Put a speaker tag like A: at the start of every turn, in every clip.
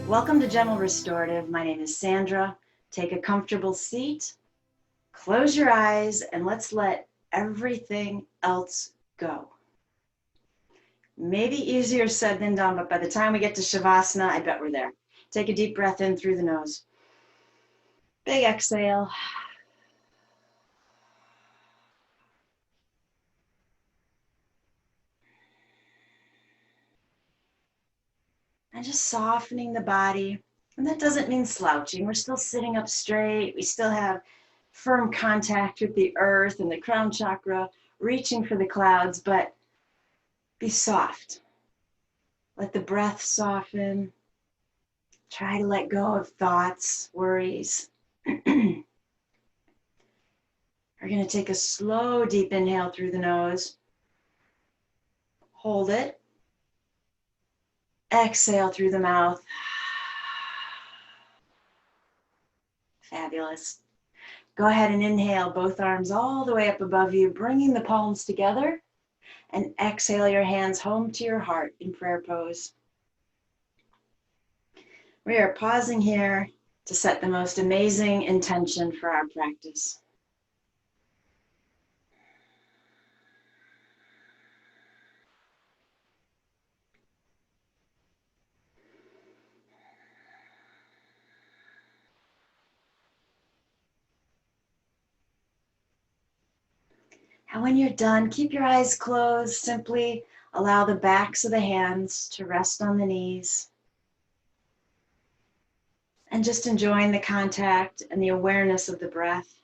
A: Welcome to Gentle Restorative. My name is Sandra. Take a comfortable seat, close your eyes, and let's let everything else go. Maybe easier said than done, but by the time we get to Shavasana, I bet we're there. Take a deep breath in through the nose. Big exhale. And just softening the body. And that doesn't mean slouching. We're still sitting up straight. We still have firm contact with the earth and the crown chakra, reaching for the clouds, but be soft. Let the breath soften. Try to let go of thoughts, worries. We're going to take a slow, deep inhale through the nose. Hold it. Exhale through the mouth. Fabulous. Go ahead and inhale both arms all the way up above you, bringing the palms together. And exhale your hands home to your heart in prayer pose. We are pausing here to set the most amazing intention for our practice. And when you're done, keep your eyes closed. Simply allow the backs of the hands to rest on the knees. And just enjoying the contact and the awareness of the breath.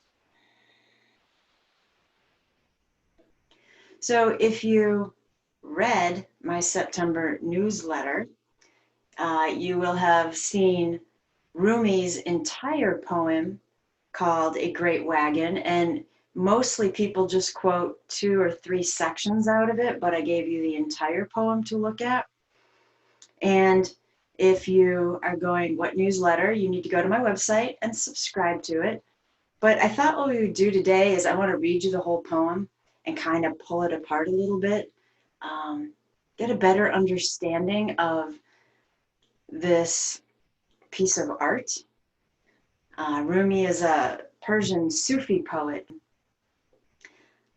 A: So if you read my September newsletter, you will have seen Rumi's entire poem called A Great Wagon, and mostly people just quote 2 or 3 sections out of it, but I gave you the entire poem to look at. And if you are going, what newsletter, you need to go to my website and subscribe to it. But I thought what we would do today is I want to read you the whole poem and kind of pull it apart a little bit, get a better understanding of this piece of art. Rumi is a Persian Sufi poet.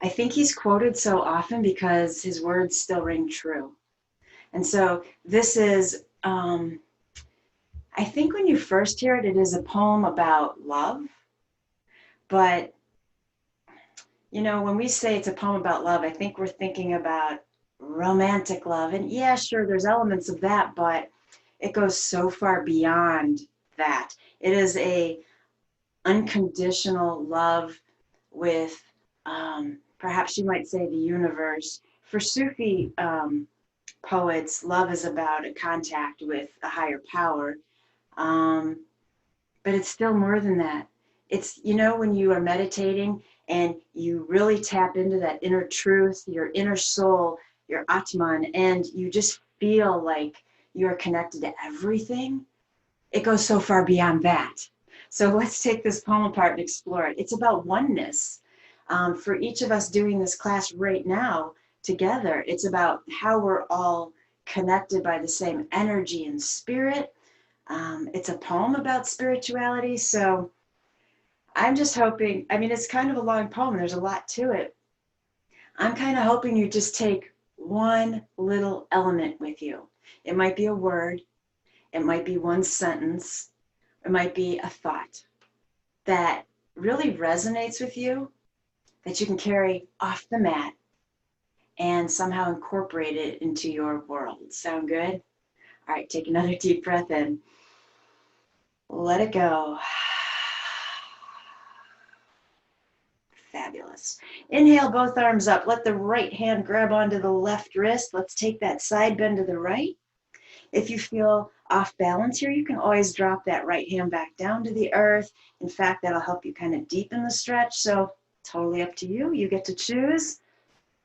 A: I think he's quoted so often because his words still ring true. And so this is, I think when you first hear it, it is a poem about love. But, you know, when we say it's a poem about love, I think we're thinking about romantic love. And yeah, sure, there's elements of that, but it goes so far beyond that. It is a unconditional love with, perhaps you might say, the universe. For Sufi poets, love is about a contact with a higher power, but it's still more than that. It's, you know, when you are meditating and you really tap into that inner truth, your inner soul, your Atman, and you just feel like you're connected to everything, it goes so far beyond that. So let's take this poem apart and explore it. It's about oneness. For each of us doing this class right now together, it's about how we're all connected by the same energy and spirit. It's a poem about spirituality. So I'm just hoping, I mean, it's kind of a long poem. There's a lot to it. I'm kind of hoping you just take one little element with you. It might be a word. It might be one sentence. It might be a thought that really resonates with you, that you can carry off the mat and somehow incorporate it into your world. Sound good? All right, take another deep breath in. Let it go. Fabulous. Inhale both arms up. Let the right hand grab onto the left wrist. Let's take that side bend to the right. If you feel off balance here, you can always drop that right hand back down to the earth. In fact, that'll help you kind of deepen the stretch. So totally up to you. You get to choose.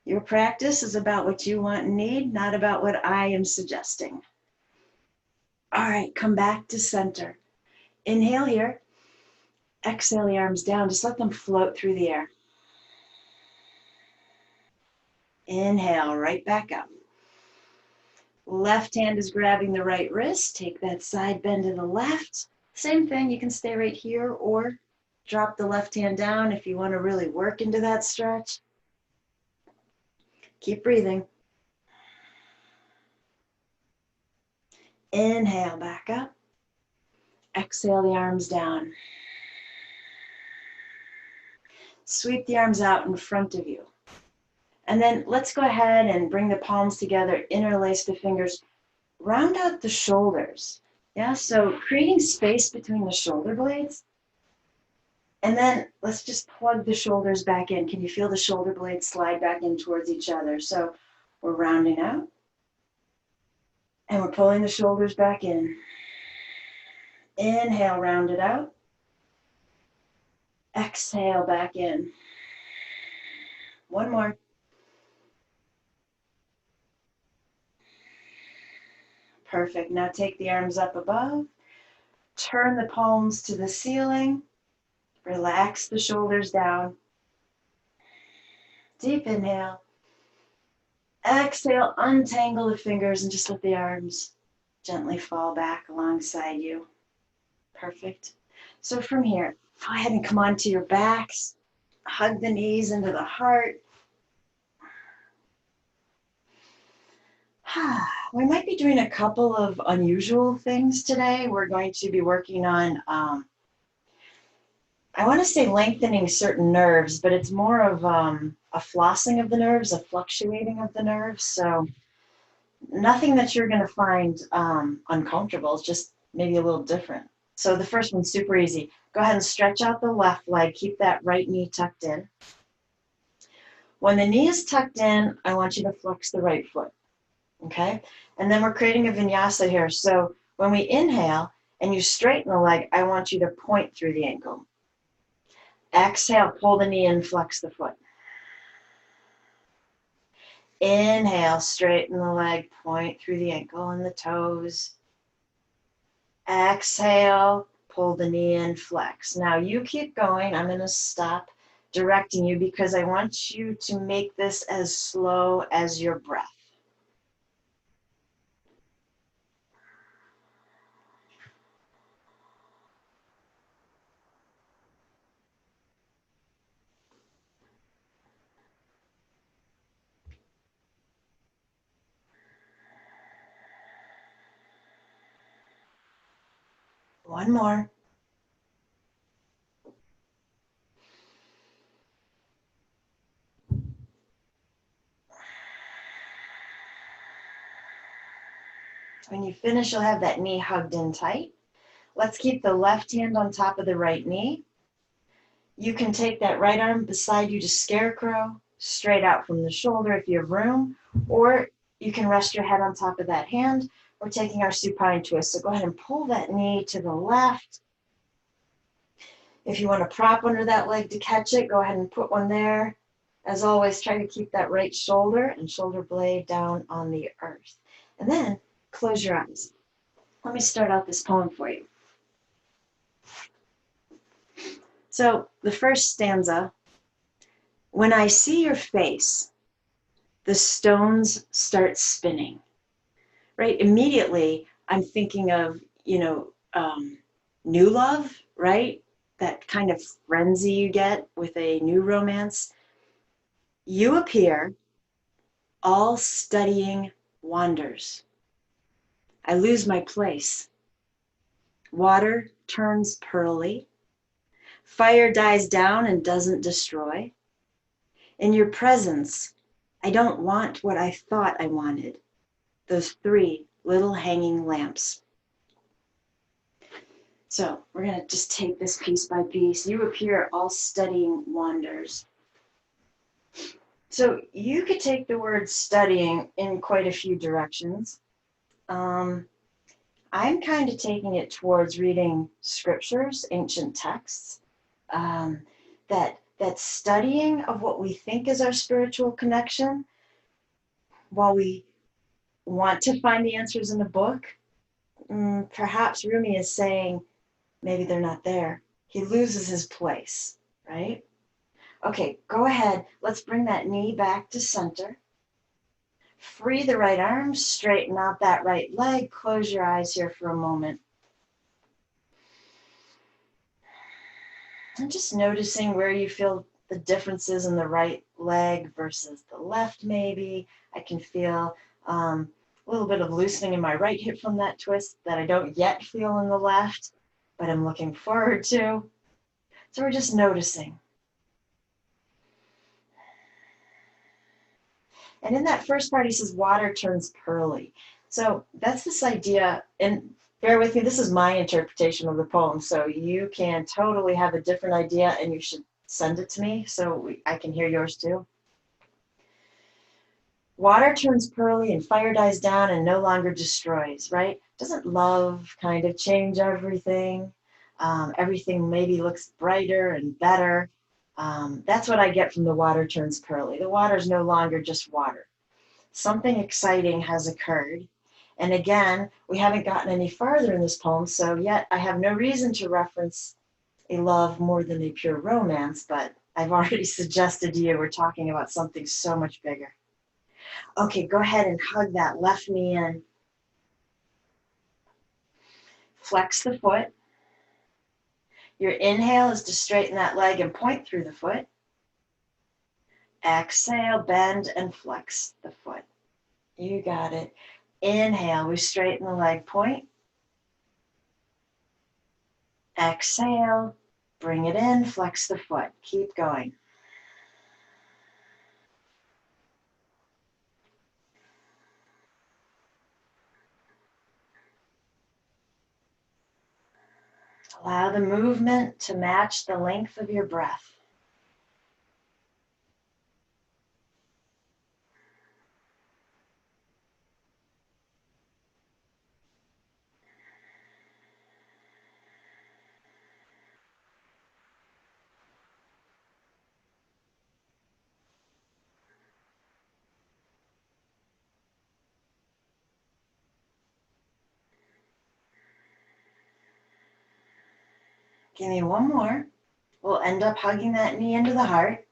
A: Your practice is about what you want and need, not about what I am suggesting. All right, come back to center. Inhale here. Exhale the arms down. Just let them float through the air. Inhale right back up. Left hand is grabbing the right wrist. Take that side bend to the left. Same thing, you can stay right here or drop the left hand down if you want to really work into that stretch. Keep breathing. Inhale, back up. Exhale the arms down. Sweep the arms out in front of you. And then let's go ahead and bring the palms together, interlace the fingers, round out the shoulders. Yeah, so creating space between the shoulder blades. And then let's just plug the shoulders back in. Can you feel the shoulder blades slide back in towards each other? So we're rounding out. And we're pulling the shoulders back in. Inhale, round it out. Exhale, back in. One more. Perfect. Now take the arms up above. Turn the palms to the ceiling. Relax the shoulders down. Deep inhale. Exhale, untangle the fingers and just let the arms gently fall back alongside you. Perfect. So from here, go ahead and come onto your backs. Hug the knees into the heart. We might be doing a couple of unusual things today. We're going to be working on, I want to say lengthening certain nerves, but it's more of a flossing of the nerves, a fluctuating of the nerves. So nothing that you're going to find uncomfortable. It's just maybe a little different. So the first one's super easy. Go ahead and stretch out the left leg. Keep that right knee tucked in. When the knee is tucked in, I want you to flex the right foot. Okay? And then we're creating a vinyasa here. So when we inhale and you straighten the leg, I want you to point through the ankle. Exhale, pull the knee in, flex the foot. Inhale, straighten the leg, point through the ankle and the toes. Exhale, pull the knee in, flex. Now you keep going. I'm going to stop directing you because I want you to make this as slow as your breath. One more. When you finish, you'll have that knee hugged in tight. Let's keep the left hand on top of the right knee. You can take that right arm beside you to scarecrow, straight out from the shoulder if you have room, or you can rest your head on top of that hand. We're taking our supine twist. So go ahead and pull that knee to the left. If you want to prop under that leg to catch it, go ahead and put one there. As always, try to keep that right shoulder and shoulder blade down on the earth. And then close your eyes. Let me start out this poem for you. So the first stanza, when I see your face, the stones start spinning, right? Immediately, I'm thinking of, new love, right? That kind of frenzy you get with a new romance. You appear, all studying wanders. I lose my place. Water turns pearly. Fire dies down and doesn't destroy. In your presence, I don't want what I thought I wanted. Those 3 little hanging lamps. So we're going to just take this piece by piece. You appear, all studying wanders. So you could take the word studying in quite a few directions. I'm kind of taking it towards reading scriptures, ancient texts, that studying of what we think is our spiritual connection, while we want to find the answers in a book, perhaps Rumi is saying maybe they're not there. He loses his place, right? Okay, go ahead. Let's bring that knee back to center. Free the right arm, straighten out that right leg. Close your eyes here for a moment. And just noticing where you feel the differences in the right leg versus the left maybe. I can feel a little bit of loosening in my right hip from that twist that I don't yet feel in the left, but I'm looking forward to. So we're just noticing. And in that first part, he says, water turns pearly. So that's this idea, and bear with me, this is my interpretation of the poem, so you can totally have a different idea, and you should send it to me so I can hear yours too. Water turns pearly and fire dies down and no longer destroys, right? Doesn't love kind of change everything? Everything maybe looks brighter and better. That's what I get from the water turns pearly. The water is no longer just water. Something exciting has occurred. And again, we haven't gotten any farther in this poem, so yet I have no reason to reference a love more than a pure romance, but I've already suggested to you we're talking about something so much bigger. Okay, go ahead and hug that left knee in. Flex the foot. Your inhale is to straighten that leg and point through the foot. Exhale, bend and flex the foot. You got it. Inhale, we straighten the leg, point. Exhale, bring it in, flex the foot. Keep going. Allow the movement to match the length of your breath. Give me one more. We'll end up hugging that knee into the heart.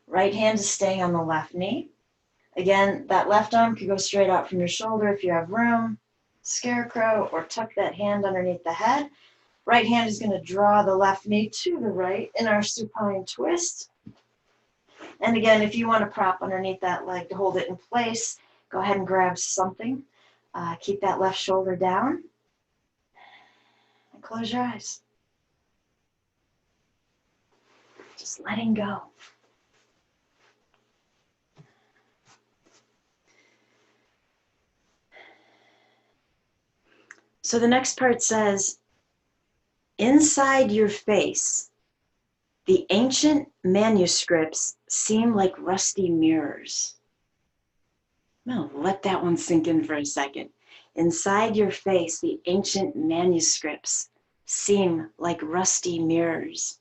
A: Right hand is staying on the left knee. Again, that left arm could go straight out from your shoulder if you have room. Scarecrow, or tuck that hand underneath the head. Right hand is going to draw the left knee to the right in our supine twist. And again, if you want to prop underneath that leg to hold it in place, go ahead and grab something. Keep that left shoulder down. And close your eyes. Just letting go. So the next part says, inside your face, the ancient manuscripts seem like rusty mirrors. No, let that one sink in for a second. Inside your face, the ancient manuscripts seem like rusty mirrors.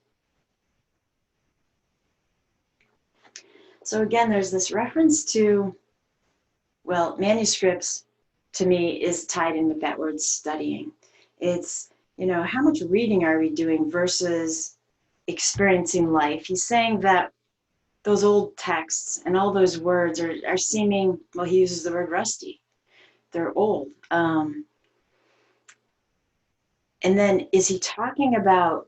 A: So again, there's this reference to, well, manuscripts to me is tied in with that word studying. It's, how much reading are we doing versus experiencing life? He's saying that those old texts and all those words are seeming, well, he uses the word rusty. They're old. And then is he talking about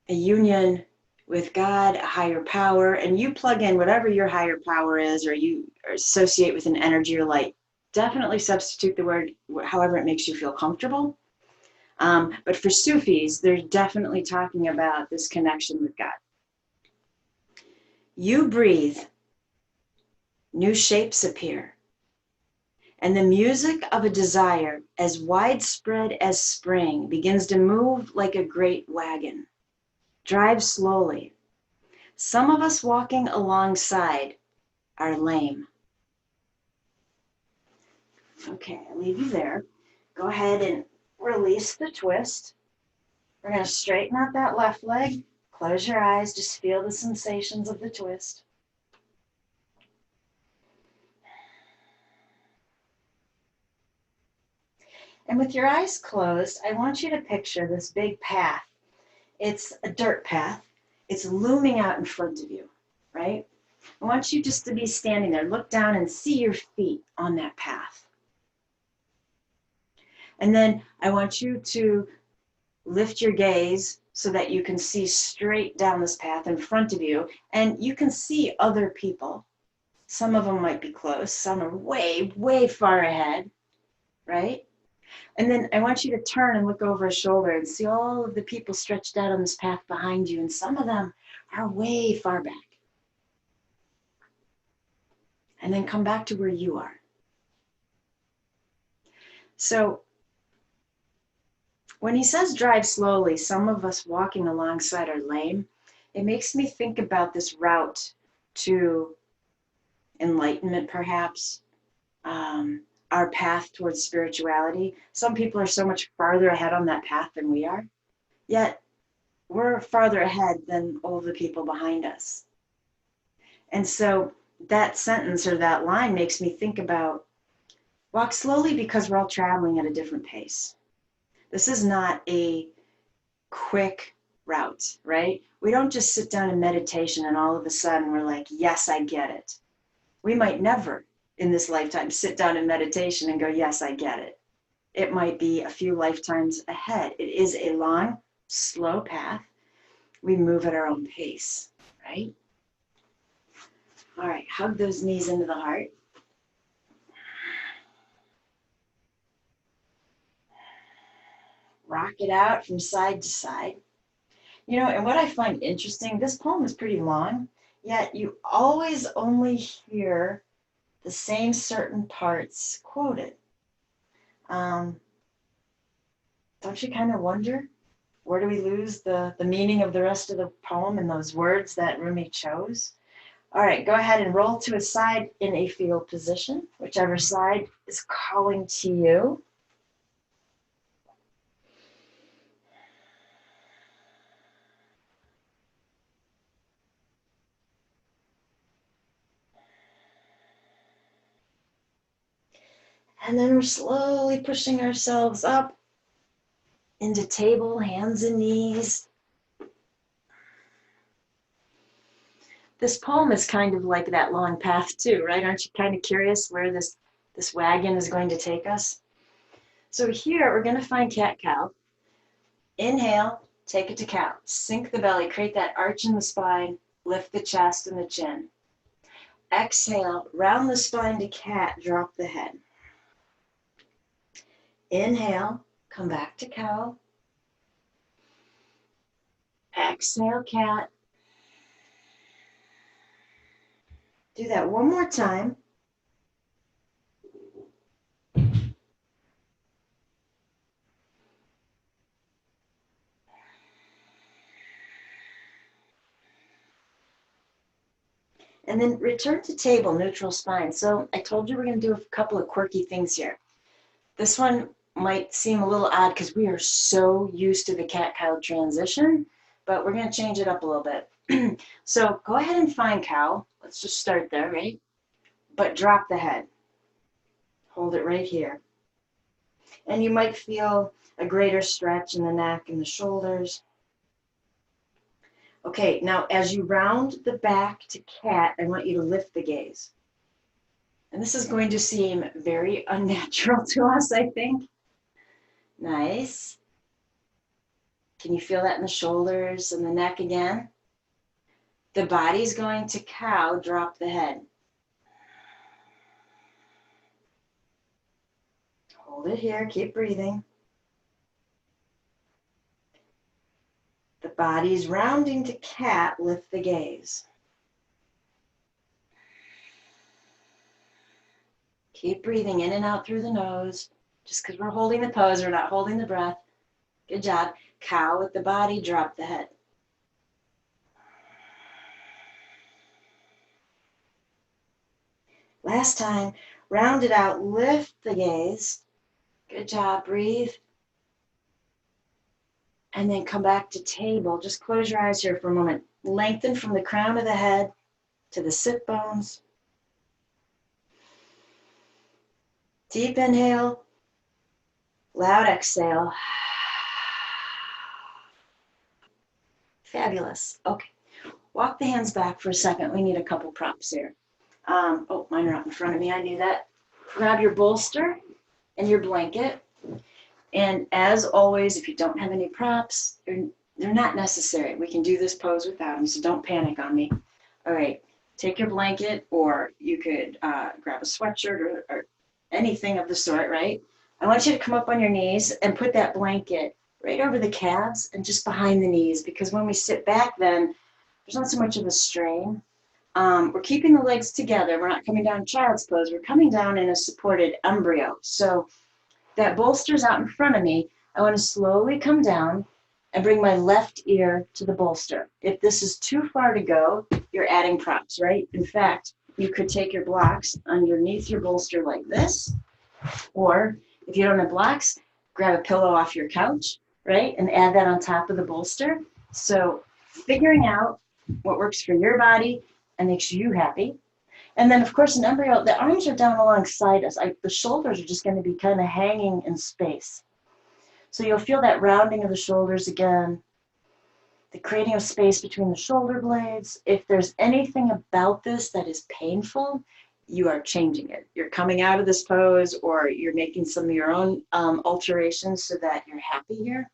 A: a union with God, a higher power, and you plug in whatever your higher power is, or you associate with an energy or light? Definitely substitute the word however it makes you feel comfortable. But for Sufis, they're definitely talking about this connection with God. You breathe, new shapes appear, and the music of a desire as widespread as spring begins to move like a great wagon. Drive slowly. Some of us walking alongside are lame. Okay, I'll leave you there. Go ahead and release the twist. We're going to straighten out that left leg. Close your eyes. Just feel the sensations of the twist. And with your eyes closed, I want you to picture this big path. It's a dirt path. It's looming out in front of you, right? I want you just to be standing there. Look down and see your feet on that path. And then I want you to lift your gaze so that you can see straight down this path in front of you. And you can see other people. Some of them might be close. Some are way, way far ahead, right? And then I want you to turn and look over a shoulder and see all of the people stretched out on this path behind you. And some of them are way far back. And then come back to where you are. So when he says drive slowly, some of us walking alongside are lame. It makes me think about this route to enlightenment, perhaps, our path towards spirituality. Some people are so much farther ahead on that path than we are, yet we're farther ahead than all the people behind us. And so that sentence or that line makes me think about walk slowly because we're all traveling at a different pace. This is not a quick route, right? We don't just sit down in meditation and all of a sudden we're like, yes, I get it. We might never in this lifetime sit down in meditation and go, yes, I get it. It might be a few lifetimes ahead. It is a long, slow path. We move at our own pace, right? All right, hug those knees into the heart. Rock it out from side to side. You know, and what I find interesting, this poem is pretty long, yet you always only hear the same certain parts quoted. Don't you kind of wonder, where do we lose the meaning of the rest of the poem and those words that Rumi chose? All right, go ahead and roll to a side in a fetal position, whichever side is calling to you. And then we're slowly pushing ourselves up into table, hands and knees. This poem is kind of like that long path too, right? Aren't you kind of curious where this wagon is going to take us? So here we're going to find cat-cow. Inhale, take it to cow. Sink the belly, create that arch in the spine, lift the chest and the chin. Exhale, round the spine to cat, drop the head. Inhale, come back to cow. Exhale, cat. Do that one more time. And then return to table, neutral spine. So I told you we're going to do a couple of quirky things here. This one might seem a little odd because we are so used to the cat-cow transition, but we're going to change it up a little bit. So go ahead and find cow. Let's just start there, right? But drop the head. Hold it right here. And you might feel a greater stretch in the neck and the shoulders. Okay, now as you round the back to cat, I want you to lift the gaze. And this is going to seem very unnatural to us, I think. Nice. Can you feel that in the shoulders and the neck again? The body's going to cow, drop the head. Hold it here, keep breathing. The body's rounding to cat, lift the gaze. Keep breathing in and out through the nose. Just because we're holding the pose, we're not holding the breath. Good job. Cow with the body, drop the head. Last time, round it out, lift the gaze. Good job, breathe. And then come back to table. Just close your eyes here for a moment. Lengthen from the crown of the head to the sit bones. Deep inhale. Loud exhale. Fabulous. Okay. Walk the hands back for a second. We need a couple props here. Oh, mine are out in front of me. I knew that. Grab your bolster and your blanket. And as always, if you don't have any props, they're not necessary. We can do this pose without them, so don't panic on me. All right. Take your blanket, or you could grab a sweatshirt or anything of the sort, right? I want you to come up on your knees and put that blanket right over the calves and just behind the knees, because when we sit back then, there's not so much of a strain. We're keeping the legs together. We're not coming down child's pose. We're coming down in a supported embryo. So that bolster's out in front of me. I want to slowly come down and bring my left ear to the bolster. If this is too far to go, you're adding props, right? In fact, you could take your blocks underneath your bolster like this, or if you don't have blocks, grab a pillow off your couch, right? And add that on top of the bolster. So figuring out what works for your body and makes you happy. And then, of course, in embryo, the arms are down alongside us. The shoulders are just going to be kind of hanging in space. So you'll feel that rounding of the shoulders again, the creating of space between the shoulder blades. If there's anything about this that is painful, you are changing it. You're coming out of this pose, or you're making some of your own alterations so that you're happy here.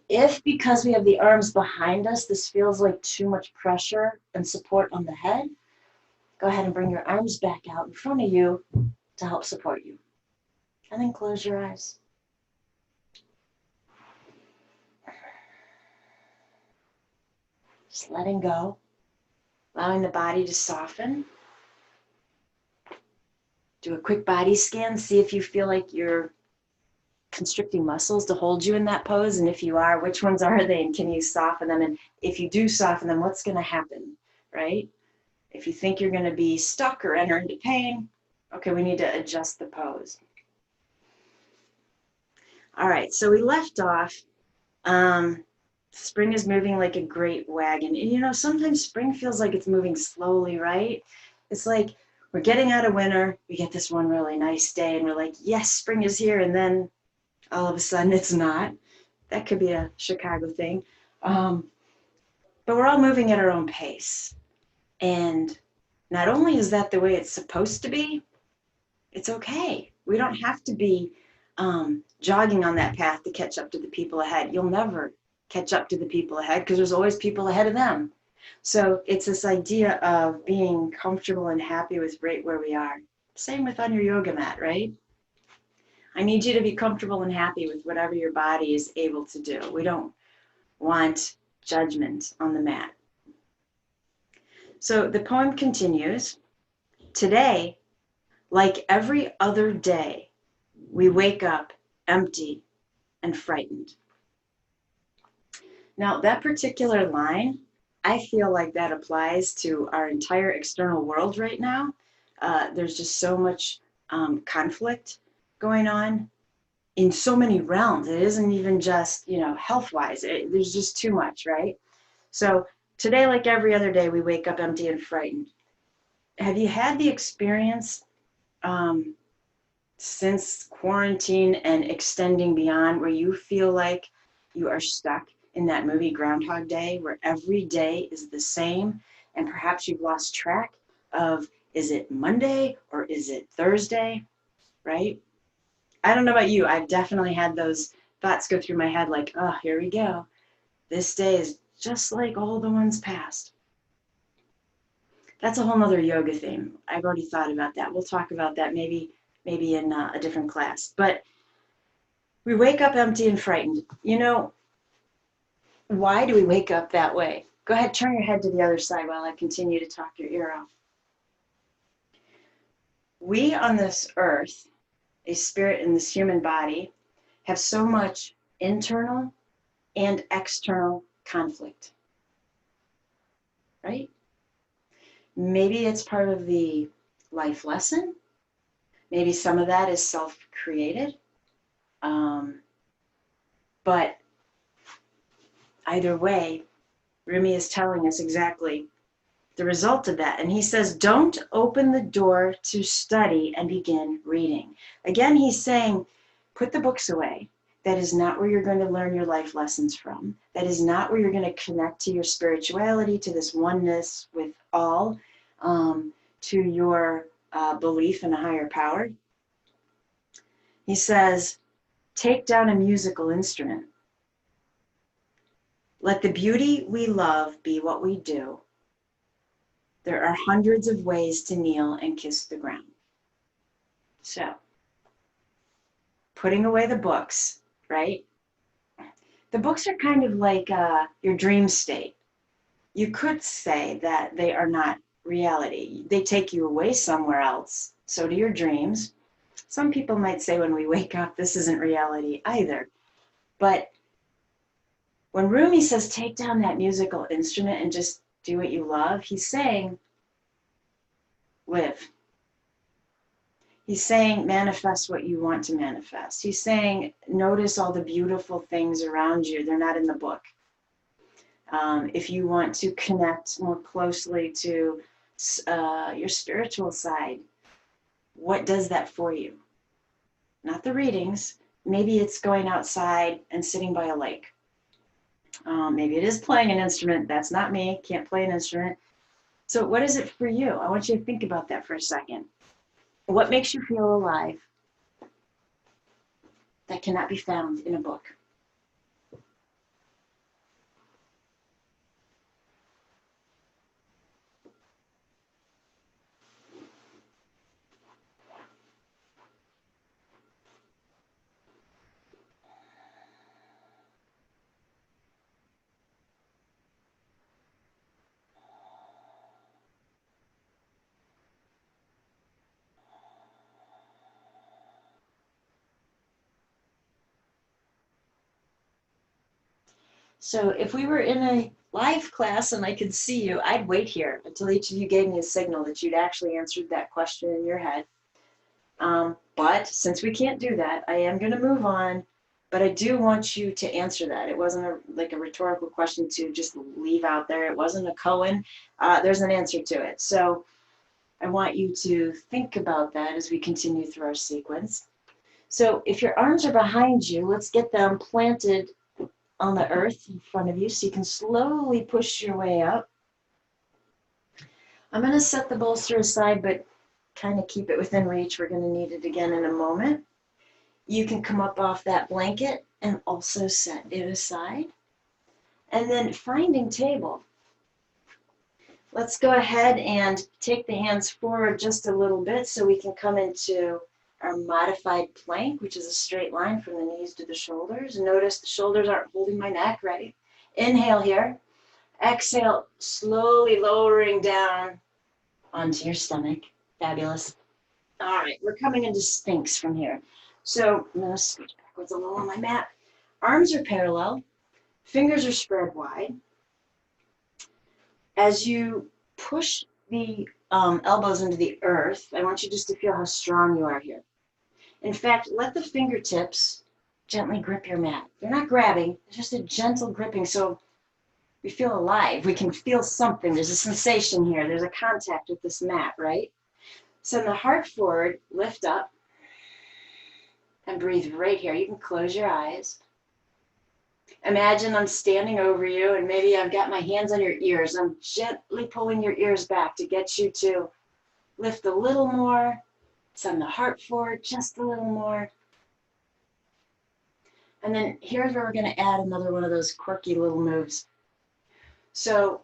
A: If, because we have the arms behind us, this feels like too much pressure and support on the head, go ahead and bring your arms back out in front of you to help support you. And then close your eyes. Just letting go, allowing the body to soften. Do a quick body scan, see if you feel like you're constricting muscles to hold you in that pose, and if you are, which ones are they, and can you soften them? And if you do soften them, what's going to happen, right? If you think you're going to be stuck or enter into pain, okay, we need to adjust the pose. All right, so we left off, spring is moving like a great wagon. And you know, sometimes spring feels like it's moving slowly, right? It's like we're getting out of winter, we get this one really nice day, and we're like, yes, spring is here, and then all of a sudden it's not. That could be a Chicago thing. But we're all moving at our own pace. And not only is that the way it's supposed to be, it's okay. We don't have to be jogging on that path to catch up to the people ahead. You'll never catch up to the people ahead because there's always people ahead of them. So it's this idea of being comfortable and happy with right where we are. Same with on your yoga mat, right? I need you to be comfortable and happy with whatever your body is able to do. We don't want judgment on the mat. So the poem continues. Today, like every other day, we wake up empty and frightened. Now, that particular line, I feel like that applies to our entire external world right now. There's just so much conflict going on in so many realms. It isn't even just, health-wise. There's just too much, right? So today, like every other day, we wake up empty and frightened. Have you had the experience since quarantine and extending beyond where you feel like you are stuck in that movie Groundhog Day, where every day is the same, and perhaps you've lost track of, is it Monday or is it Thursday, right? I don't know about you. I've definitely had those thoughts go through my head like, oh, here we go. This day is just like all the ones past. That's a whole nother yoga theme. I've already thought about that. We'll talk about that maybe in a different class. But we wake up empty and frightened. Why do we wake up that way? Go ahead, turn your head to the other side while I continue to talk your ear off. We on this earth, a spirit in this human body, have so much internal and external conflict, right? Maybe it's part of the life lesson. Maybe some of that is self-created. But either way, Rumi is telling us exactly the result of that. And he says, don't open the door to study and begin reading. Again, he's saying, Put the books away. That is not where you're going to learn your life lessons from. That is not where you're going to connect to your spirituality, to this oneness with all, to your belief in a higher power. He says, take down a musical instrument. Let the beauty we love be what we do. There are hundreds of ways to kneel and kiss the ground. So, putting away the books, right? The books are kind of like your dream state. You could say that they are not reality. They take you away somewhere else. So do your dreams. Some people might say when we wake up, this isn't reality either. But when Rumi says, take down that musical instrument and just do what you love, he's saying, live. He's saying, manifest what you want to manifest. He's saying, notice all the beautiful things around you. They're not in the book. If you want to connect more closely to your spiritual side, what does that for you? Not the readings. Maybe it's going outside and sitting by a lake. Maybe it is playing an instrument. That's not me. Can't play an instrument. So what is it for you? I want you to think about that for a second. What makes you feel alive that cannot be found in a book? So if we were in a live class and I could see you, I'd wait here until each of you gave me a signal that you'd actually answered that question in your head. But since we can't do that, I am going to move on. But I do want you to answer that. It wasn't like a rhetorical question to just leave out there. It wasn't a koan. There's an answer to it. So I want you to think about that as we continue through our sequence. So if your arms are behind you, let's get them planted on the earth in front of you so you can slowly push your way up. I'm going to set the bolster aside, but kind of keep it within reach. We're going to need it again in a moment. You can come up off that blanket and also set it aside. And then finding table. Let's go ahead and take the hands forward just a little bit so we can come into our modified plank, which is a straight line from the knees to the shoulders. Notice the shoulders aren't holding my neck, right? Inhale here. Exhale, slowly lowering down onto your stomach. Fabulous. All right, we're coming into Sphinx from here. So I'm going to switch backwards a little on my mat. Arms are parallel. Fingers are spread wide. As you push the elbows into the earth, I want you just to feel how strong you are here. In fact, let the fingertips gently grip your mat. They're not grabbing, it's just a gentle gripping. So we feel alive. We can feel something. There's a sensation here. There's a contact with this mat, right? Send the heart forward, lift up, and breathe right here. You can close your eyes. Imagine I'm standing over you, and maybe I've got my hands on your ears. I'm gently pulling your ears back to get you to lift a little more. Send the heart forward just a little more. And then here's where we're going to add another one of those quirky little moves. So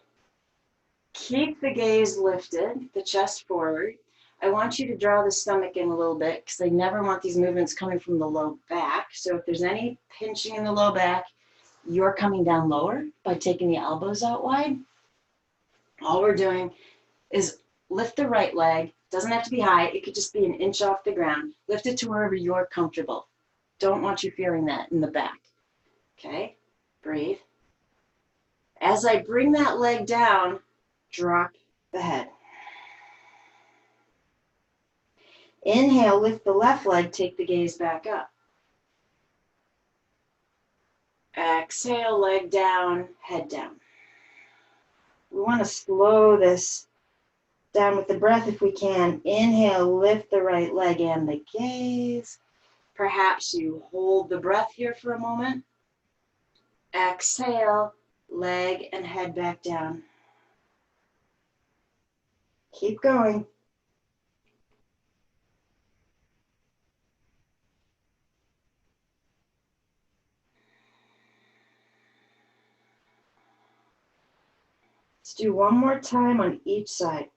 A: keep the gaze lifted, the chest forward. I want you to draw the stomach in a little bit because I never want these movements coming from the low back. So if there's any pinching in the low back, you're coming down lower by taking the elbows out wide. All we're doing is lift the right leg. Doesn't have to be high. It could just be an inch off the ground. Lift it to wherever you're comfortable. Don't want you feeling that in the back. Okay, breathe. As I bring that leg down, drop the head. Inhale, lift the left leg, take the gaze back up. Exhale, leg down, head down. We want to slow this down with the breath if we can. Inhale, lift the right leg and the gaze. Perhaps you hold the breath here for a moment. Exhale, leg and head back down. Keep going. Let's do one more time on each side.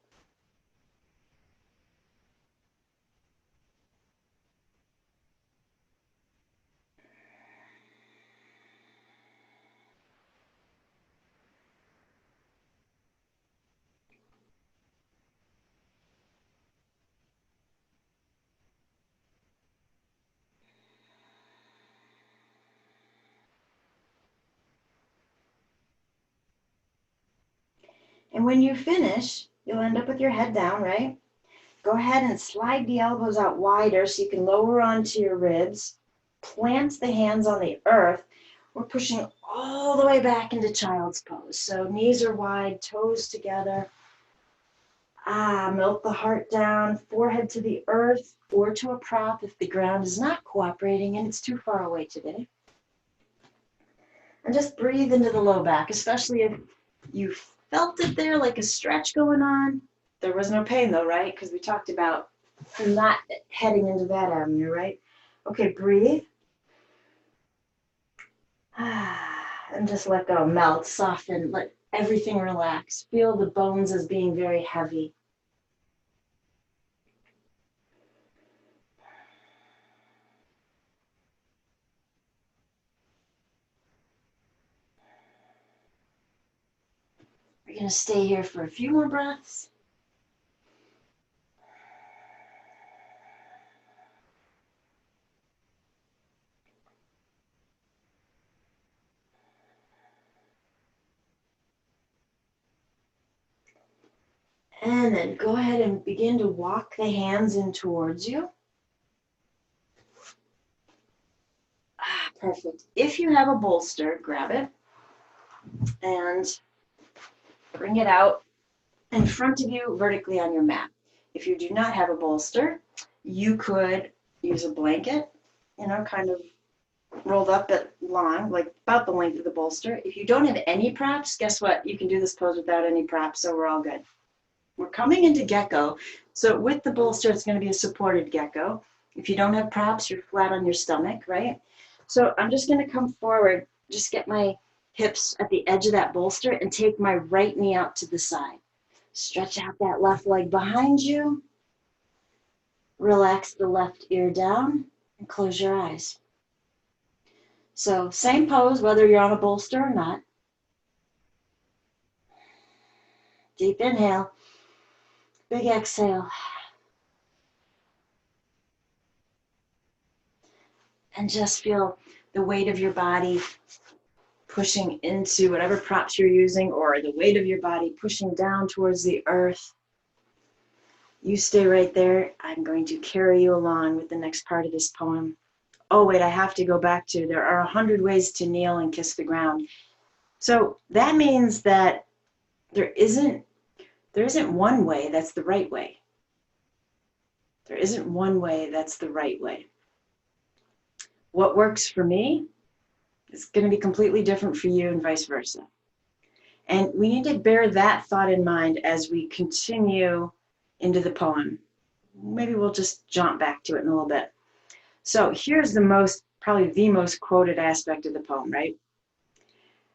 A: And when you finish, you'll end up with your head down, right? Go ahead and slide the elbows out wider so you can lower onto your ribs. Plant the hands on the earth. We're pushing all the way back into child's pose. So knees are wide, toes together. Melt the heart down, forehead to the earth or to a prop if the ground is not cooperating and it's too far away today. And just breathe into the low back, especially if you felt it there like a stretch going on. There was no pain though, right? Because we talked about not heading into that avenue, right? Okay, breathe. And just let go, melt, soften, let everything relax. Feel the bones as being very heavy. We're going to stay here for a few more breaths. And then go ahead and begin to walk the hands in towards you. Perfect. If you have a bolster, grab it and bring it out in front of you vertically on your mat. If you do not have a bolster, you could use a blanket, kind of rolled up at long, like about the length of the bolster. If you don't have any props, guess what? You can do this pose without any props, so we're all good. We're coming into gecko. So with the bolster, it's going to be a supported gecko. If you don't have props, you're flat on your stomach, right? So I'm just going to come forward, just get my hips at the edge of that bolster and take my right knee out to the side. Stretch out that left leg behind you. Relax the left ear down and close your eyes. So same pose, whether you're on a bolster or not. Deep inhale, big exhale. And just feel the weight of your body pushing into whatever props you're using, or the weight of your body pushing down towards the earth. You stay right there. I'm going to carry you along with the next part of this poem. Oh, wait, I have to go back to, there are 100 ways to kneel and kiss the ground. So that means that there isn't one way that's the right way. There isn't one way that's the right way. What works for me is going to be completely different for you and vice versa. And we need to bear that thought in mind as we continue into the poem. Maybe we'll just jump back to it in a little bit. So here's probably the most quoted aspect of the poem, right?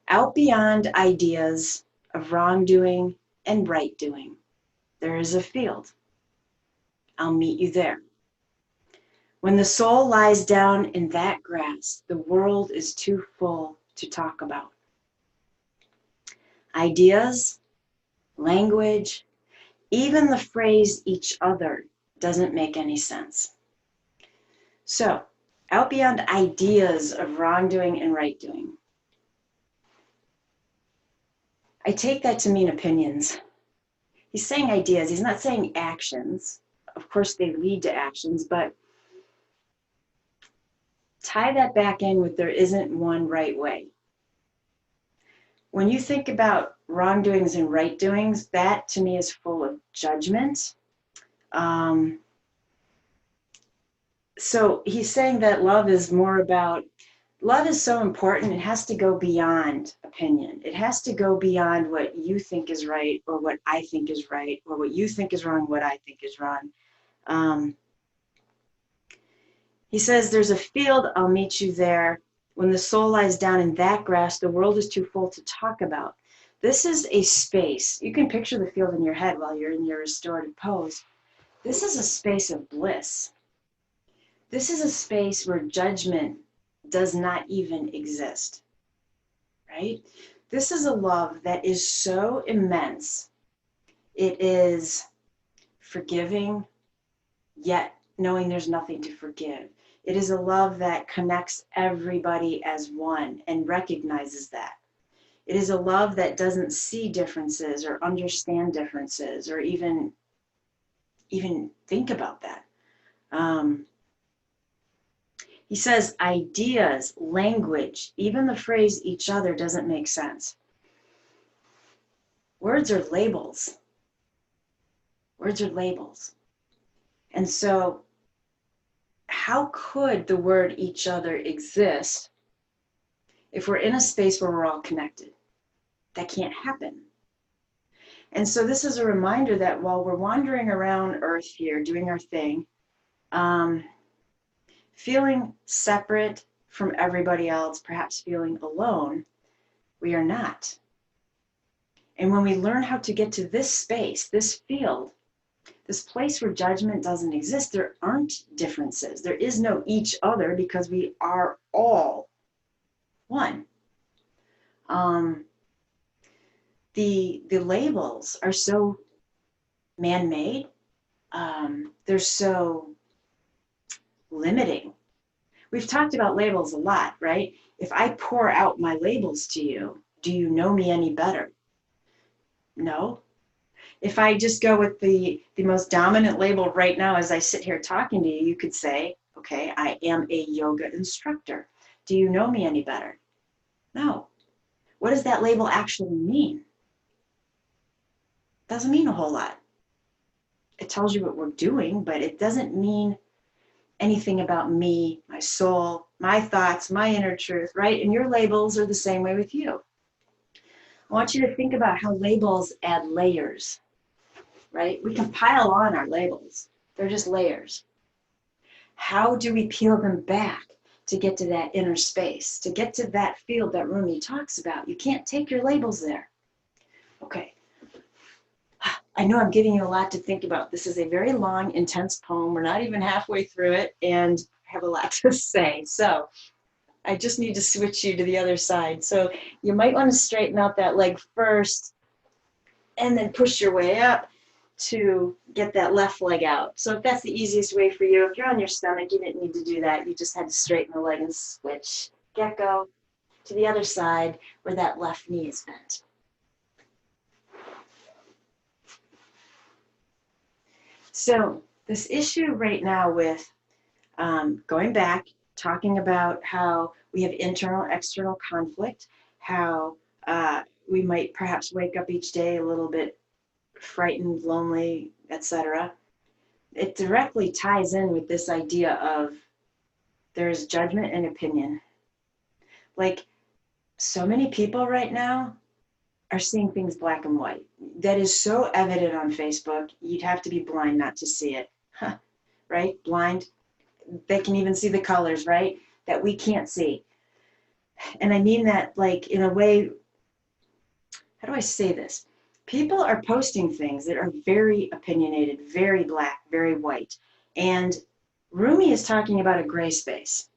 A: Out beyond ideas of wrongdoing and right doing, there is a field. I'll meet you there. When the soul lies down in that grass, the world is too full to talk about. Ideas, language, even the phrase each other doesn't make any sense. So, out beyond ideas of wrongdoing and right doing. I take that to mean opinions. He's saying ideas, he's not saying actions. Of course, they lead to actions, but tie that back in with there isn't one right way. When you think about wrongdoings and right doings, that to me is full of judgment. So he's saying that love is more about, love is so important, it has to go beyond opinion. It has to go beyond what you think is right or what I think is right, or what you think is wrong, what I think is wrong. He says, there's a field, I'll meet you there. When the soul lies down in that grass, the world is too full to talk about. This is a space. You can picture the field in your head while you're in your restorative pose. This is a space of bliss. This is a space where judgment does not even exist, right? This is a love that is so immense. It is forgiving, yet knowing there's nothing to forgive. It is a love that connects everybody as one and recognizes that. It is a love that doesn't see differences or understand differences or even think about that. He says ideas, language, even the phrase each other doesn't make sense. Words are labels. Words are labels. And so how could the word each other exist if we're in a space where we're all connected? That can't happen. And so this is a reminder that while we're wandering around Earth here, doing our thing, feeling separate from everybody else, perhaps feeling alone, we are not. And when we learn how to get to this space, this field, this place where judgment doesn't exist, there aren't differences. There is no each other because we are all one. The labels are so man-made. They're so limiting. We've talked about labels a lot, right? If I pour out my labels to you, do you know me any better? No. If I just go with the most dominant label right now as I sit here talking to you, you could say, okay, I am a yoga instructor. Do you know me any better? No. What does that label actually mean? Doesn't mean a whole lot. It tells you what we're doing, but it doesn't mean anything about me, my soul, my thoughts, my inner truth, right? And your labels are the same way with you. I want you to think about how labels add layers, right? We can pile on our labels. They're just layers. How do we peel them back to get to that inner space, to get to that field that Rumi talks about? You can't take your labels there. Okay. I know I'm giving you a lot to think about. This is a very long, intense poem. We're not even halfway through it, and I have a lot to say. So I just need to switch you to the other side. So you might want to straighten out that leg first and then push your way up to get that left leg out. So if that's the easiest way for you, if you're on your stomach, you didn't need to do that. You just had to straighten the leg and switch. Get go to the other side where that left knee is bent. So this issue right now with going back, talking about how we have internal, external conflict, how we might perhaps wake up each day a little bit frightened, lonely, etc. It directly ties in with this idea of there's judgment and opinion. Like, so many people right now are seeing things black and white. That is so evident on Facebook, you'd have to be blind not to see it. Huh, right? Blind. They can even see the colors, right? That we can't see. And I mean that like in a way, how do I say this? People are posting things that are very opinionated, very black, very white. And Rumi is talking about a gray space.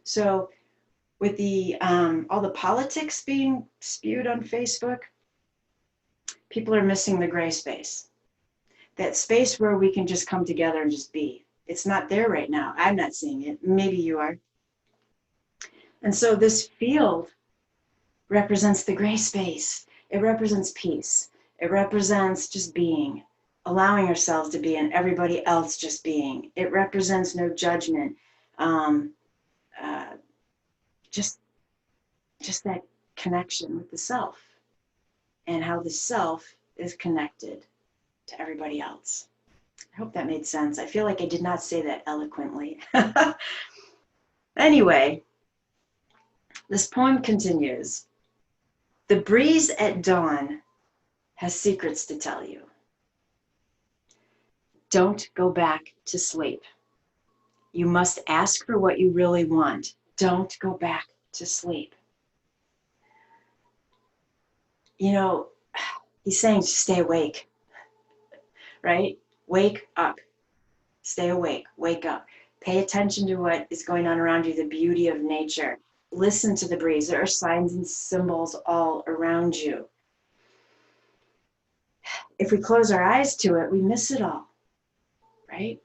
A: So with the all the politics being spewed on Facebook, people are missing the gray space. That space where we can just come together and just be. It's not there right now. I'm not seeing it. Maybe you are. And so this field represents the gray space. It represents peace. It represents just being, allowing ourselves to be and everybody else just being. It represents no judgment. Just that connection with the self and how the self is connected to everybody else. I hope that made sense. I feel like I did not say that eloquently. Anyway, this poem continues. The breeze at dawn has secrets to tell you. Don't go back to sleep. You must ask for what you really want. Don't go back to sleep. You know, he's saying stay awake, right? Wake up. Stay awake. Wake up. Pay attention to what is going on around you, the beauty of nature. Listen to the breeze. There are signs and symbols all around you. If we close our eyes to it, we miss it all, right?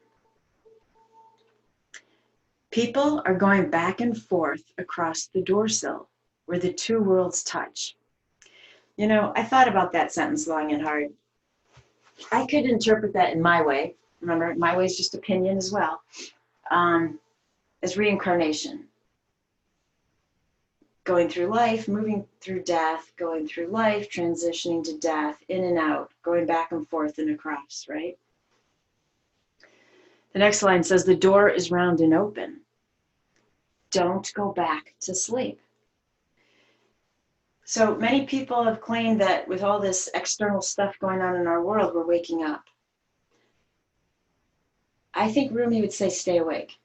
A: People are going back and forth across the doorsill where the two worlds touch. You know, I thought about that sentence long and hard. I could interpret that in my way. Remember, my way is just opinion as well, as reincarnation. Going through life, moving through death, going through life, transitioning to death, in and out, going back and forth and across, right? The next line says, the door is round and open. Don't go back to sleep. So many people have claimed that with all this external stuff going on in our world, we're waking up. I think Rumi would say stay awake.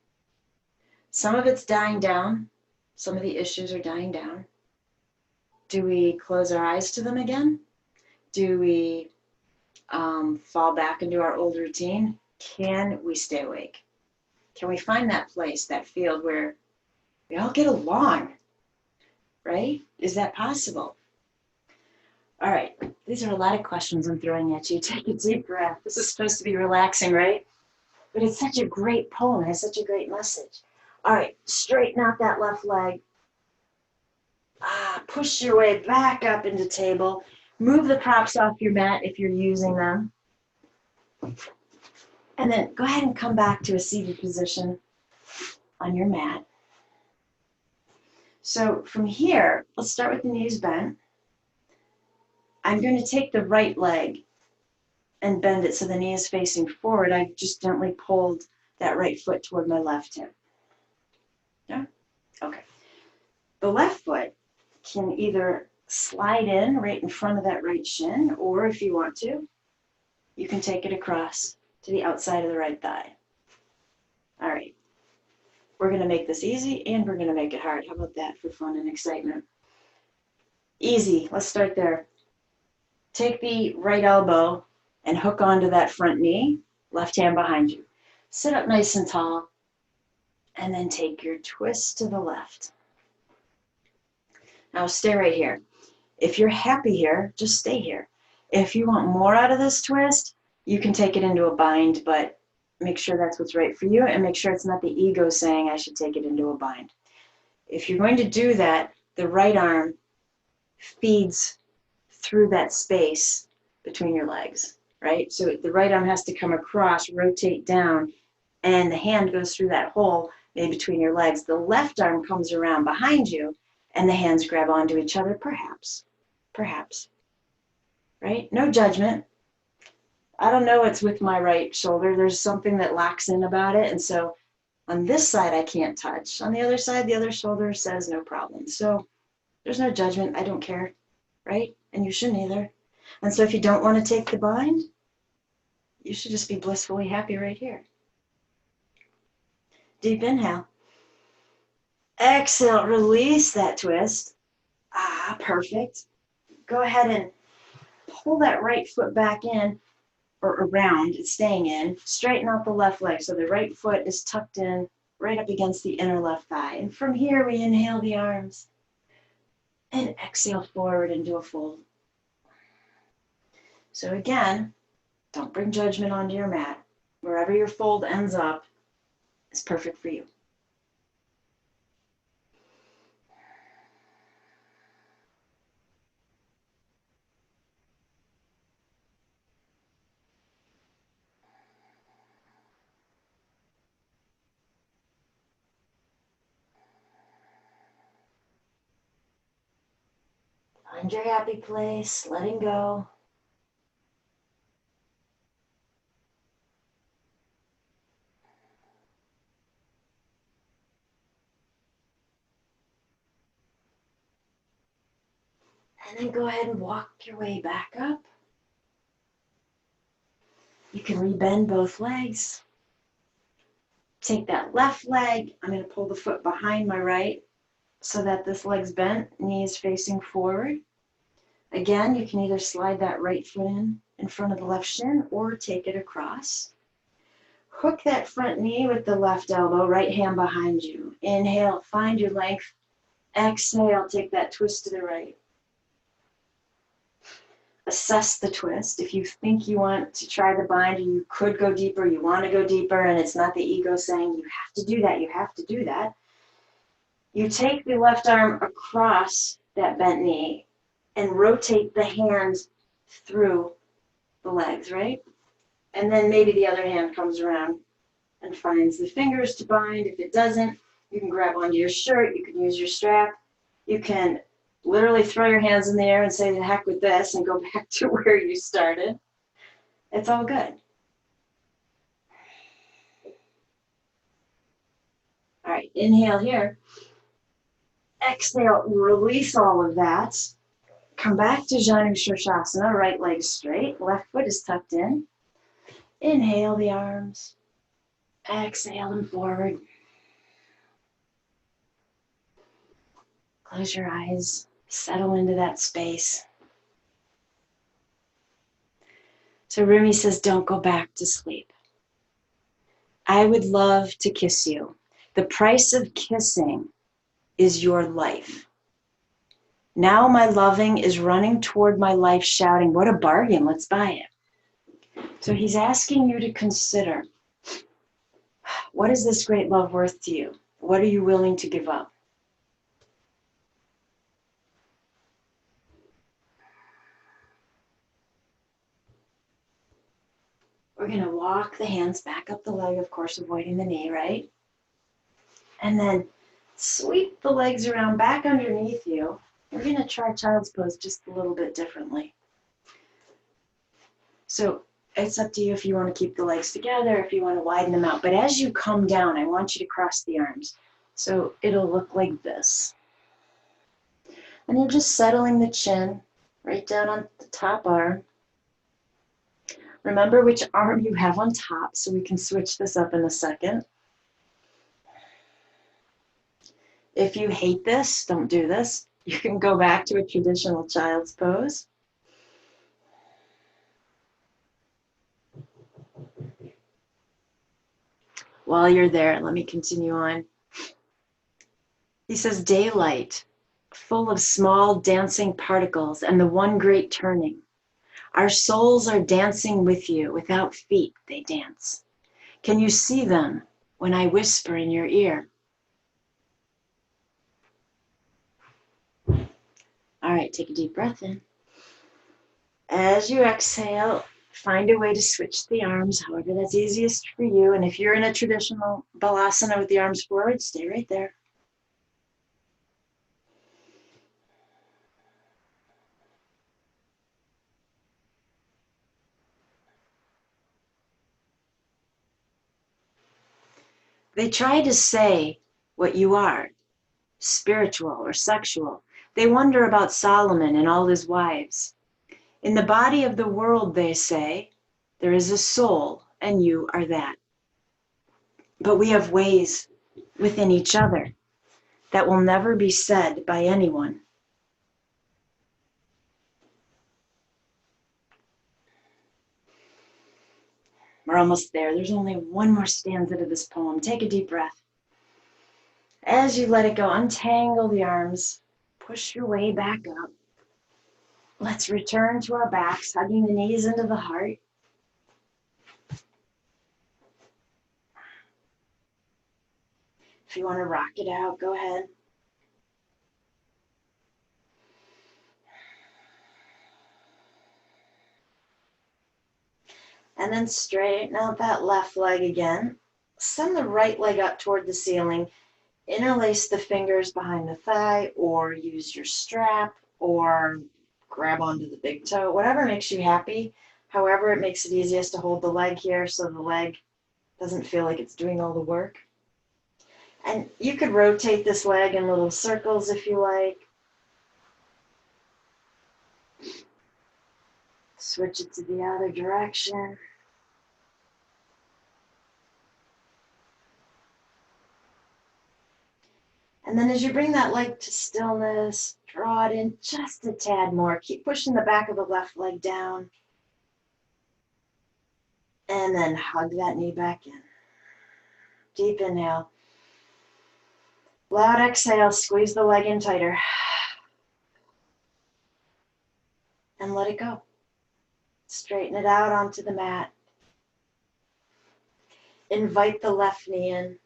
A: Some of it's dying down. Some of the issues are dying down. Do we close our eyes to them again? Do we fall back into our old routine? Can we stay awake? Can we find that place, that field where we all get along, right? Is that possible? All right, these are a lot of questions I'm throwing at you. Take a deep breath. This is supposed to be relaxing, right? But it's such a great poem. It has such a great message. All right, straighten out that left leg. Push your way back up into table. Move the props off your mat if you're using them. And then go ahead and come back to a seated position on your mat. So from here, let's start with the knees bent. I'm going to take the right leg and bend it so the knee is facing forward. I've just gently pulled that right foot toward my left hip. Yeah? Okay. The left foot can either slide in right in front of that right shin, or if you want to, you can take it across to the outside of the right thigh. All right. We're going to make this easy and we're going to make it hard. How about that for fun and excitement? Easy. Let's start there. Take the right elbow and hook onto that front knee, left hand behind you. Sit up nice and tall, and then take your twist to the left. Now stay right here. If you're happy here, just stay here. If you want more out of this twist, you can take it into a bind, but make sure that's what's right for you, and make sure it's not the ego saying I should take it into a bind. If you're going to do that, the right arm feeds through that space between your legs, right? So the right arm has to come across, rotate down, and the hand goes through that hole in between your legs. The left arm comes around behind you, and the hands grab onto each other, perhaps, right? No judgment. I don't know what's with my right shoulder. There's something that locks in about it, and so on this side, I can't touch. On the other side, the other shoulder says no problem. So there's no judgment. I don't care, right? And you shouldn't either. And so if you don't want to take the bind, you should just be blissfully happy right here. Deep inhale. Exhale, release that twist. Perfect. Go ahead and pull that right foot back in or around. It's staying in. Straighten out the left leg. So the right foot is tucked in right up against the inner left thigh. And from here, we inhale the arms and exhale forward into a fold. So again, don't bring judgment onto your mat. Wherever your fold ends up is perfect for you. Find your happy place, letting go. And then go ahead and walk your way back up. You can rebend both legs. Take that left leg. I'm going to pull the foot behind my right so that this leg's bent, knees facing forward. Again, you can either slide that right foot in front of the left shin or take it across. Hook that front knee with the left elbow, right hand behind you. Inhale, find your length. Exhale, take that twist to the right. Assess the twist. If you think you want to try the bind, or you could go deeper, you want to go deeper, and it's not the ego saying you have to do that, you have to do that. You take the left arm across that bent knee and rotate the hands through the legs, right? And then maybe the other hand comes around and finds the fingers to bind. If it doesn't, you can grab onto your shirt, you can use your strap, you can literally throw your hands in the air and say, the heck with this, and go back to where you started. It's all good. All right, inhale here. Exhale, release all of that. Come back to Janu Shirshasana, right leg straight, left foot is tucked in. Inhale the arms. Exhale them forward. Close your eyes. Settle into that space. So Rumi says, don't go back to sleep. I would love to kiss you. The price of kissing is your life. Now my loving is running toward my life shouting, what a bargain, let's buy it. So he's asking you to consider, what is this great love worth to you? What are you willing to give up? We're going to walk the hands back up the leg, of course, avoiding the knee, right? And then sweep the legs around back underneath you. We're going to try child's pose just a little bit differently. So it's up to you if you want to keep the legs together, if you want to widen them out. But as you come down, I want you to cross the arms. So it'll look like this. And you're just settling the chin right down on the top arm. Remember which arm you have on top, so we can switch this up in a second. If you hate this, don't do this. You can go back to a traditional child's pose. While you're there, let me continue on. He says, daylight, full of small dancing particles and the one great turning. Our souls are dancing with you. Without feet, they dance. Can you see them when I whisper in your ear? All right, take a deep breath in. As you exhale, find a way to switch the arms, however that's easiest for you. And if you're in a traditional balasana with the arms forward, stay right there. They try to say what you are, spiritual or sexual. They wonder about Solomon and all his wives. In the body of the world, they say, there is a soul, and you are that. But we have ways within each other that will never be said by anyone. We're almost there. There's only one more stanza to this poem. Take a deep breath. As you let it go, untangle the arms, push your way back up. Let's return to our backs, hugging the knees into the heart. If you want to rock it out, go ahead. And then straighten out that left leg again. Send the right leg up toward the ceiling. Interlace the fingers behind the thigh, or use your strap, or grab onto the big toe, whatever makes you happy. However, it makes it easiest to hold the leg here so the leg doesn't feel like it's doing all the work. And you could rotate this leg in little circles if you like. Switch it to the other direction. And then as you bring that leg to stillness, draw it in just a tad more. Keep pushing the back of the left leg down. And then hug that knee back in. Deep inhale. Loud exhale, squeeze the leg in tighter. And let it go. Straighten it out onto the mat. Invite the left knee in.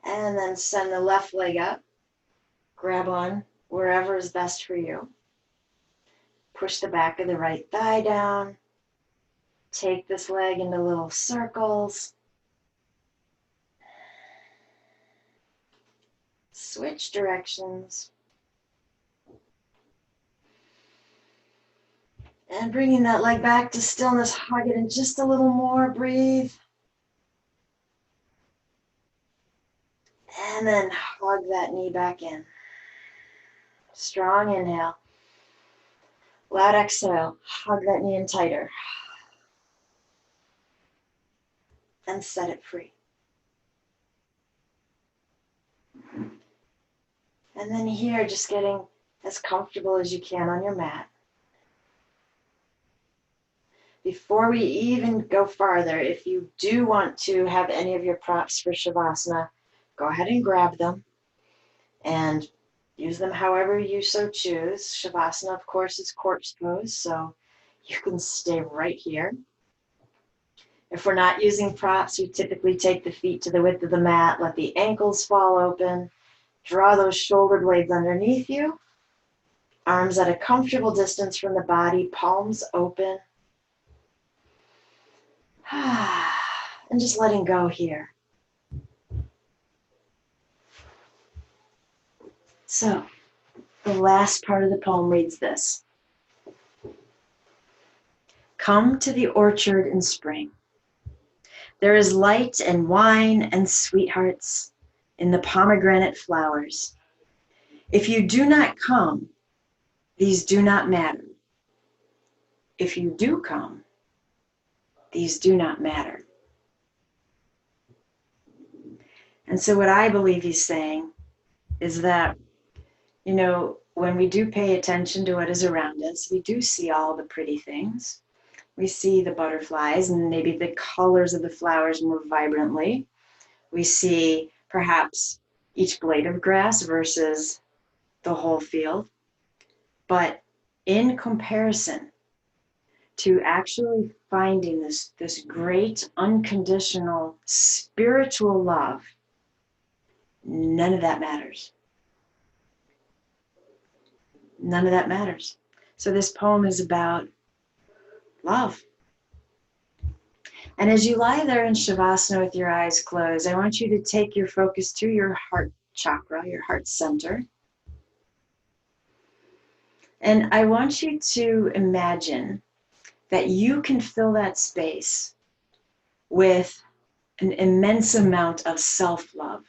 A: And then send the left leg up. Grab on wherever is best for you. Push the back of the right thigh down. Take this leg into little circles. Switch directions. And bringing that leg back to stillness, hug it in just a little more, breathe. And then hug that knee back in. Strong inhale. Loud exhale, hug that knee in tighter. And set it free. And then here, just getting as comfortable as you can on your mat. Before we even go farther, if you do want to have any of your props for Shavasana, go ahead and grab them and use them however you so choose. Shavasana, of course, is corpse pose, so you can stay right here. If we're not using props, we typically take the feet to the width of the mat, let the ankles fall open, draw those shoulder blades underneath you, arms at a comfortable distance from the body, palms open. And just letting go here. So, the last part of the poem reads this. Come to the orchard in spring. There is light and wine and sweethearts in the pomegranate flowers. If you do not come, these do not matter. If you do come, these do not matter. And so what I believe he's saying is that, you know, when we do pay attention to what is around us, we do see all the pretty things. We see the butterflies and maybe the colors of the flowers more vibrantly. We see perhaps each blade of grass versus the whole field. But in comparison to actually finding this great unconditional spiritual love, none of that matters. None of that matters. So this poem is about love. And as you lie there in Shavasana with your eyes closed, I want you to take your focus to your heart chakra, your heart center. And I want you to imagine that you can fill that space with an immense amount of self-love.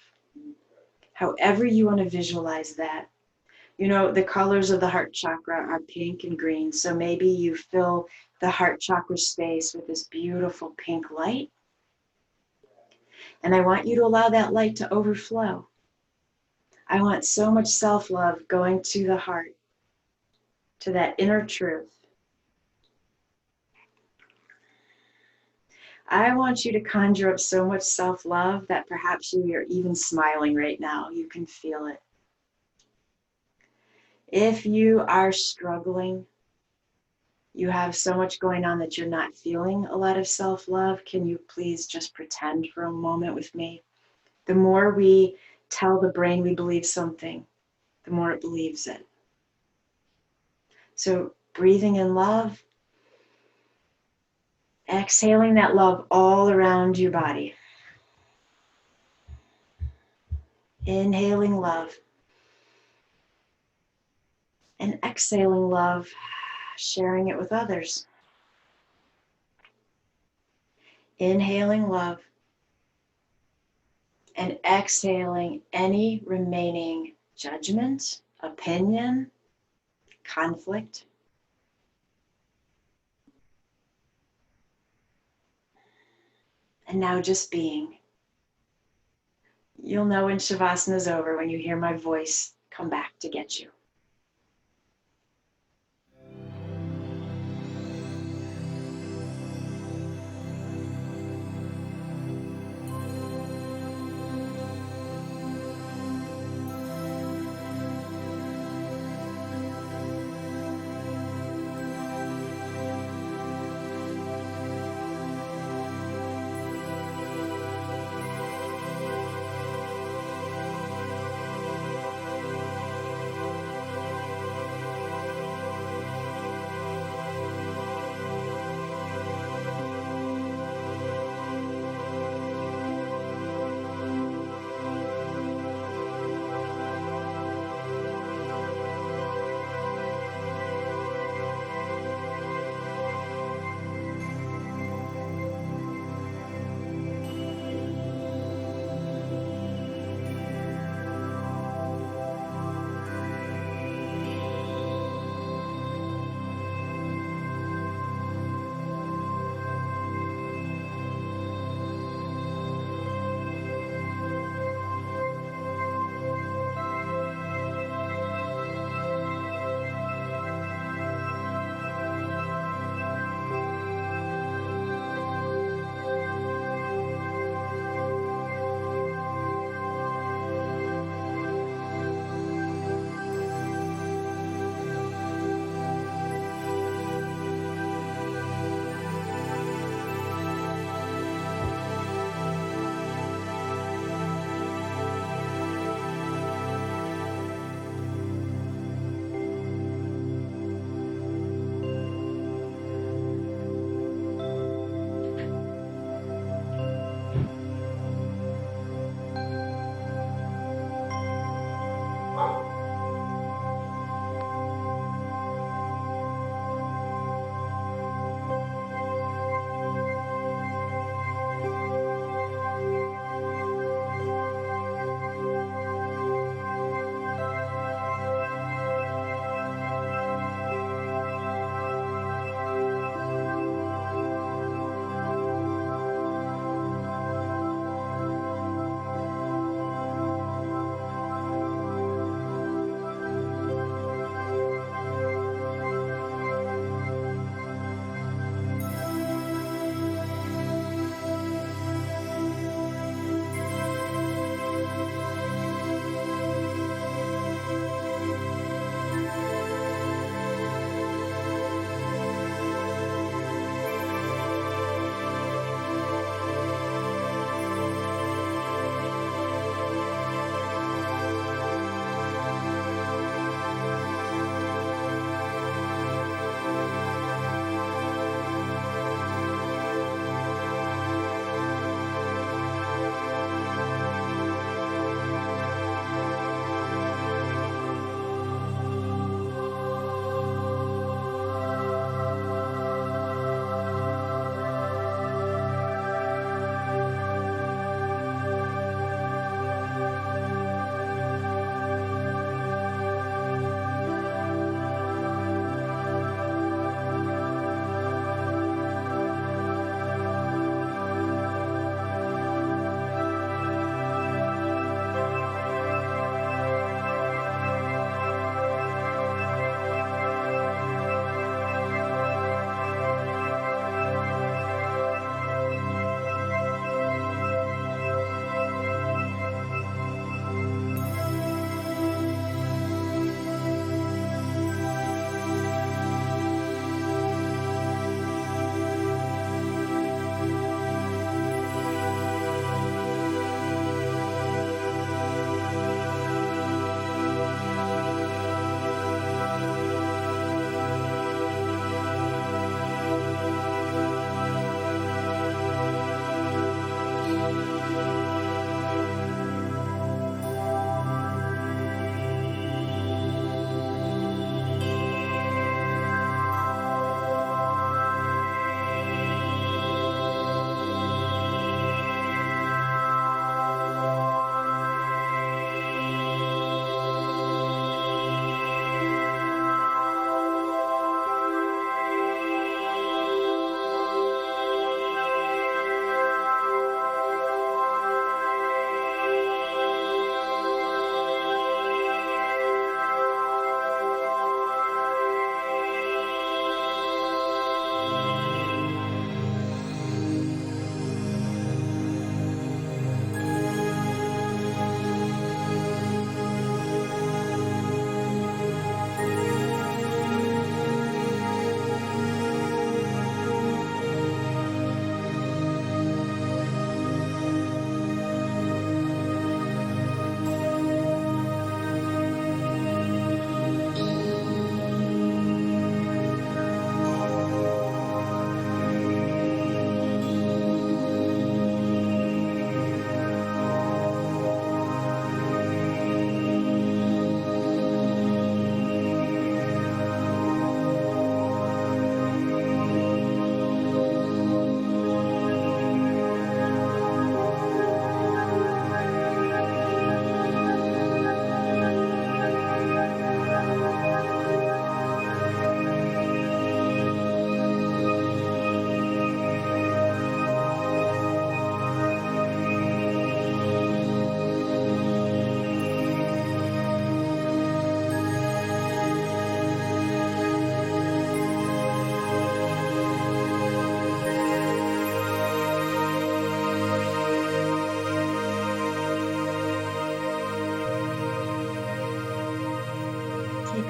A: However you want to visualize that. You know, the colors of the heart chakra are pink and green, so maybe you fill the heart chakra space with this beautiful pink light. And I want you to allow that light to overflow. I want so much self-love going to the heart, to that inner truth. I want you to conjure up so much self-love that perhaps you are even smiling right now. You can feel it. If you are struggling, you have so much going on that you're not feeling a lot of self-love, can you please just pretend for a moment with me? The more we tell the brain we believe something, the more it believes it. So breathing in love, exhaling that love all around your body. Inhaling love. And exhaling love, sharing it with others. Inhaling love. And exhaling any remaining judgment, opinion, conflict. And now just being. You'll know when Shavasana is over when you hear my voice come back to get you.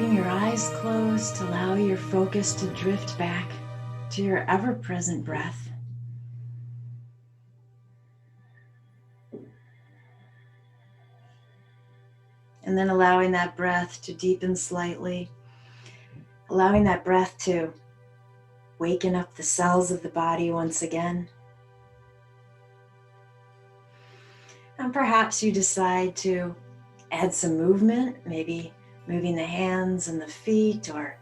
A: keeping your eyes closed, allow your focus to drift back to your ever-present breath. And then allowing that breath to deepen slightly, allowing that breath to waken up the cells of the body once again. And perhaps you decide to add some movement, maybe moving the hands and the feet, or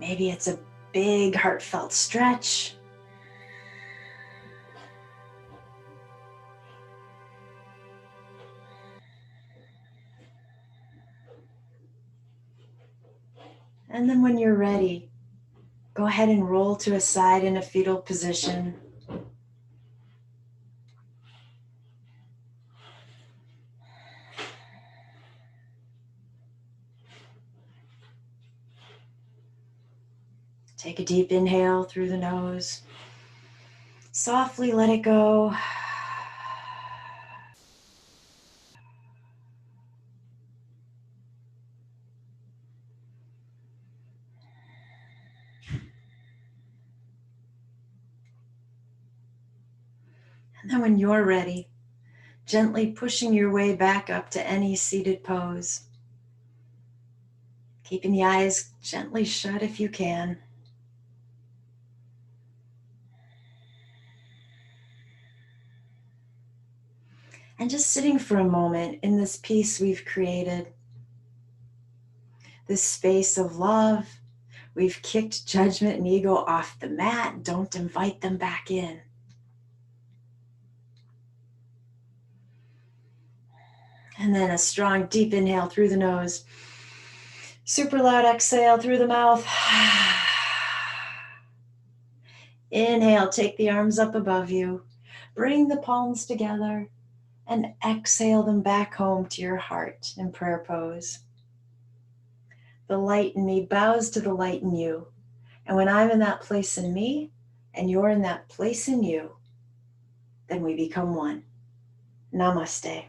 A: maybe it's a big heartfelt stretch. And then when you're ready, go ahead and roll to a side in a fetal position. Take a deep inhale through the nose. Softly let it go. And then when you're ready, gently pushing your way back up to any seated pose. Keeping the eyes gently shut if you can. And just sitting for a moment in this peace we've created, this space of love. We've kicked judgment and ego off the mat. Don't invite them back in. And then a strong, deep inhale through the nose. Super loud exhale through the mouth. Inhale, take the arms up above you. Bring the palms together and exhale them back home to your heart in prayer pose. The light in me bows to the light in you. And when I'm in that place in me and you're in that place in you, then we become one. Namaste.